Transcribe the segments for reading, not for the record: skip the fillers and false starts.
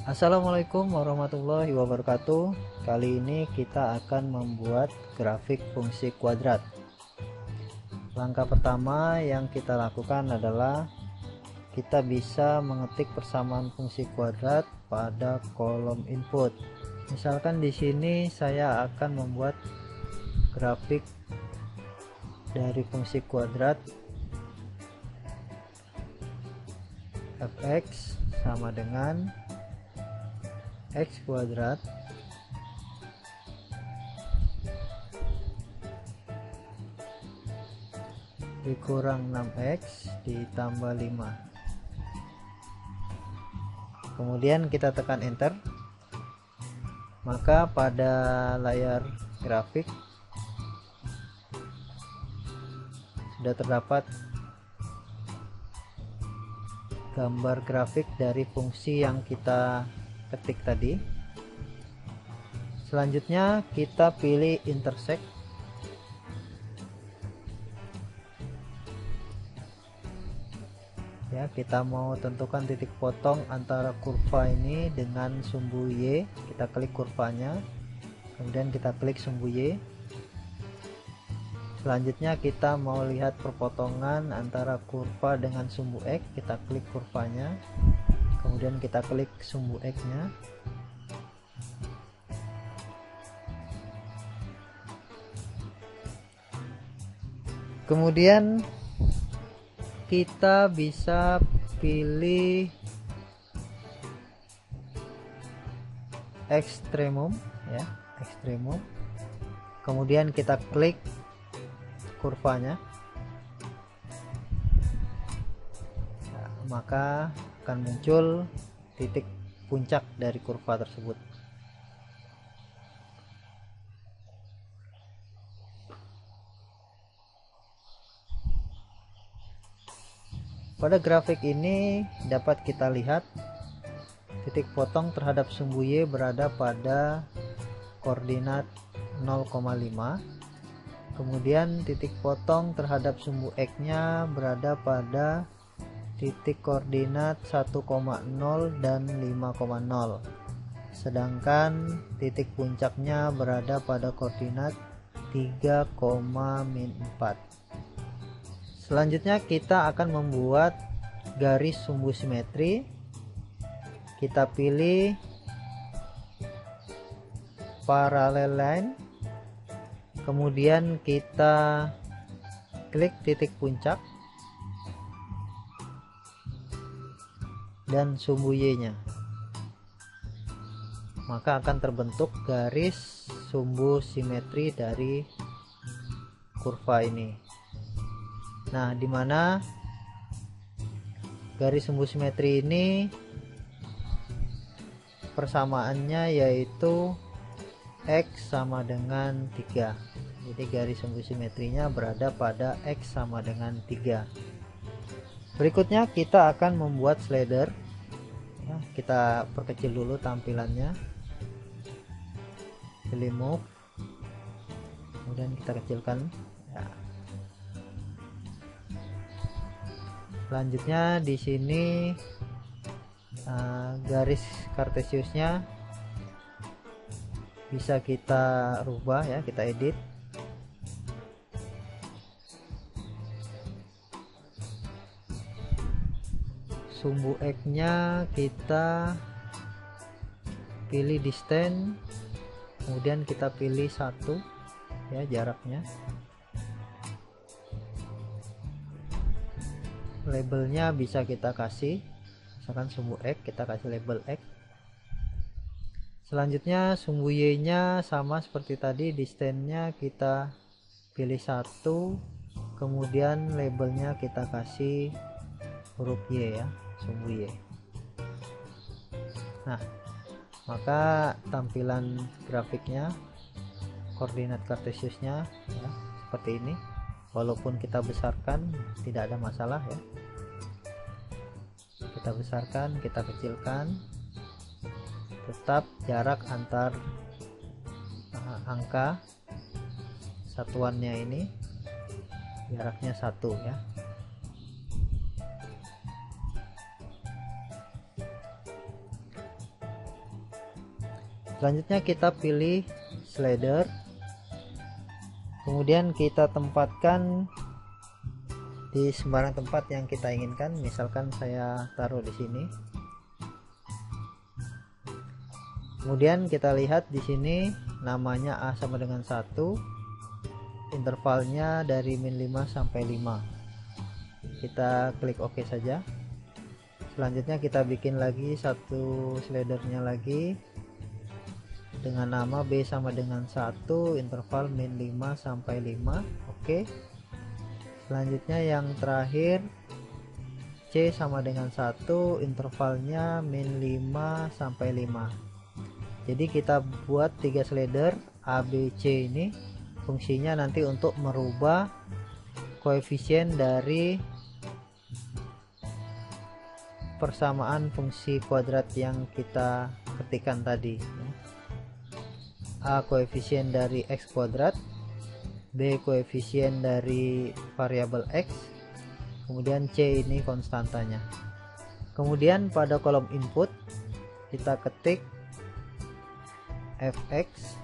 Assalamualaikum warahmatullahi wabarakatuh. Kali ini kita akan membuat grafik fungsi kuadrat. Langkah pertama yang kita lakukan adalah kita bisa mengetik persamaan fungsi kuadrat pada kolom input. Misalkan di sini saya akan membuat grafik dari fungsi kuadrat fx sama dengan x kuadrat dikurang 6x ditambah 5. Kemudian kita tekan enter, maka pada layar grafik sudah terdapat gambar grafik dari fungsi yang kita ketik tadi. Selanjutnya kita pilih intersect, ya, kita mau tentukan titik potong antara kurva ini dengan sumbu Y. Kita klik kurvanya, kemudian kita klik sumbu Y. Selanjutnya kita mau lihat perpotongan antara kurva dengan sumbu X. Kita klik kurvanya, kemudian kita klik sumbu X nya. Kemudian kita bisa pilih ekstremum, ya, ekstremum. Kemudian kita klik kurvanya, nah, maka akan muncul titik puncak dari kurva tersebut. Pada grafik ini dapat kita lihat titik potong terhadap sumbu Y berada pada koordinat 0,5. Kemudian titik potong terhadap sumbu X nya berada pada titik koordinat 1,0 dan 5,0. Sedangkan titik puncaknya berada pada koordinat 3,-4. Selanjutnya kita akan membuat garis sumbu simetri. Kita pilih parallel line, kemudian kita klik titik puncak dan sumbu Y nya, maka akan terbentuk garis sumbu simetri dari kurva ini. Nah, dimana garis sumbu simetri ini persamaannya yaitu X sama dengan 3. Jadi garis sumbu simetrinya berada pada X sama dengan 3. Berikutnya kita akan membuat slider, ya, kita perkecil dulu tampilannya, pilih move, kemudian kita kecilkan, ya. Selanjutnya di sini garis kartesiusnya bisa kita rubah, ya, kita edit. Sumbu X nya kita pilih distance, kemudian kita pilih 1, ya, jaraknya. Labelnya bisa kita kasih, misalkan sumbu X, kita kasih label X. Selanjutnya sumbu Y nya sama seperti tadi, distance-nya kita pilih 1, kemudian labelnya kita kasih huruf Y, ya, sumbu Y. Nah, maka tampilan grafiknya, koordinat kartesiusnya, ya, seperti ini. Walaupun kita besarkan tidak ada masalah, ya. Kita besarkan, kita kecilkan, tetap jarak antar angka satuannya ini jaraknya 1, ya. Selanjutnya kita pilih slider, kemudian kita tempatkan di sembarang tempat yang kita inginkan. Misalkan saya taruh di sini. Kemudian kita lihat di sini namanya A sama dengan 1, intervalnya dari min 5 sampai 5. Kita klik OK saja. Selanjutnya kita bikin lagi satu slidernya lagi dengan nama B sama dengan 1, interval min 5 sampai 5. Oke. Selanjutnya yang terakhir C sama dengan 1, intervalnya min 5 sampai 5. Jadi kita buat 3 slider A, B, C ini. Fungsinya nanti untuk merubah koefisien dari persamaan fungsi kuadrat yang kita ketikkan tadi. A koefisien dari x kuadrat, B koefisien dari variabel x, kemudian C ini konstantanya. Kemudian pada kolom input kita ketik fx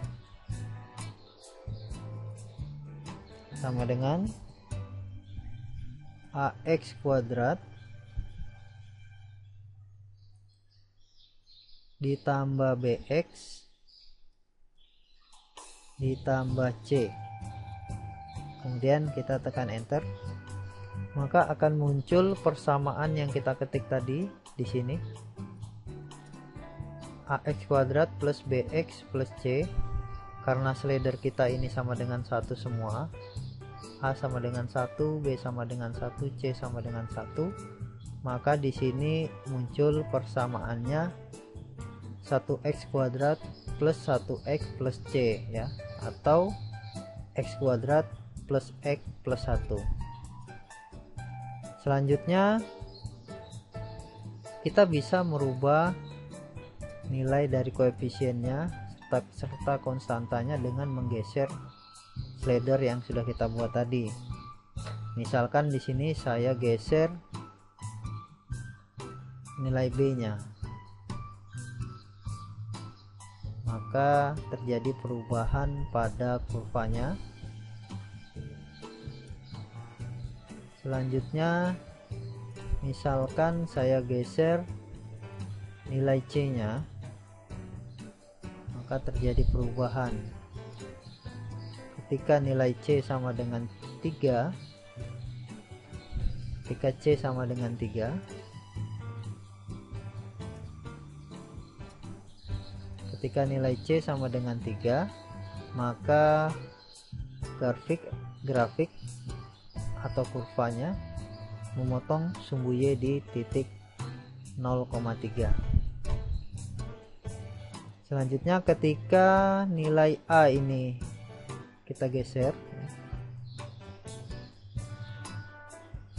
sama dengan ax kuadrat ditambah bx ditambah c. Kemudian kita tekan enter, maka akan muncul persamaan yang kita ketik tadi di sini. Ax kuadrat plus bx plus c, karena slider kita ini sama dengan 1 semua, A sama dengan 1, B sama dengan 1, C sama dengan 1, maka di sini muncul persamaannya 1x kuadrat plus 1x plus c ya, atau x kuadrat plus x plus 1. Selanjutnya kita bisa merubah nilai dari koefisiennya serta konstantanya dengan menggeser slider yang sudah kita buat tadi. Misalkan di sini saya geser nilai B-nya, maka terjadi perubahan pada kurvanya. Selanjutnya misalkan saya geser nilai C-nya, maka terjadi perubahan. Ketika nilai C sama dengan 3, ketika C sama dengan 3, ketika nilai C sama dengan 3, maka grafik atau kurvanya memotong sumbu Y di titik 0,3. Selanjutnya ketika nilai A ini kita geser,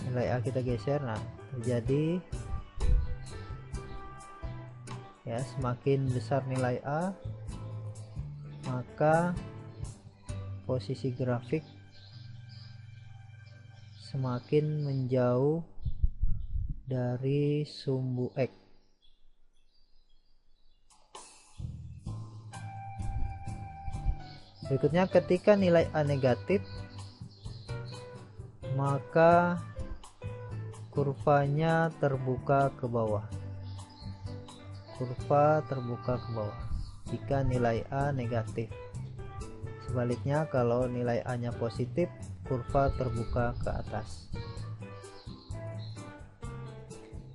nilai A kita geser, nah terjadi ya, semakin besar nilai A, maka posisi grafik semakin menjauh dari sumbu X. Berikutnya ketika nilai A negatif, maka kurvanya terbuka ke bawah. Kurva terbuka ke bawah jika nilai A negatif. Sebaliknya kalau nilai A nya positif, kurva terbuka ke atas.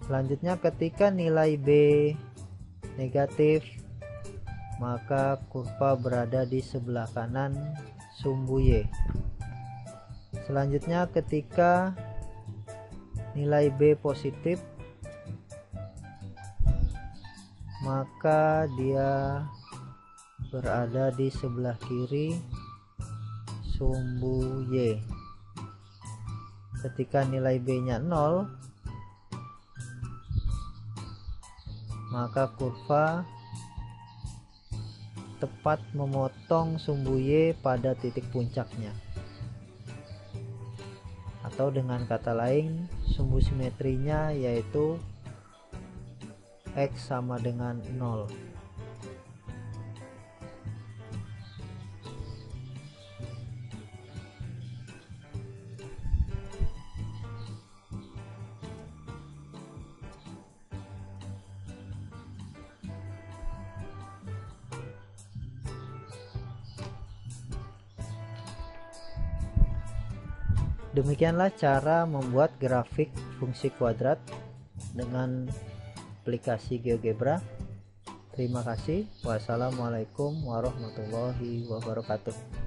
Selanjutnya ketika nilai B negatif, maka kurva berada di sebelah kanan sumbu Y. Selanjutnya ketika nilai B positif, maka dia berada di sebelah kiri sumbu Y. Ketika nilai B nya 0, maka kurva tepat memotong sumbu Y pada titik puncaknya, atau dengan kata lain sumbu simetrinya yaitu X sama dengan 0. Demikianlah cara membuat grafik fungsi kuadrat dengan aplikasi GeoGebra. Terima kasih. Wassalamualaikum warahmatullahi wabarakatuh.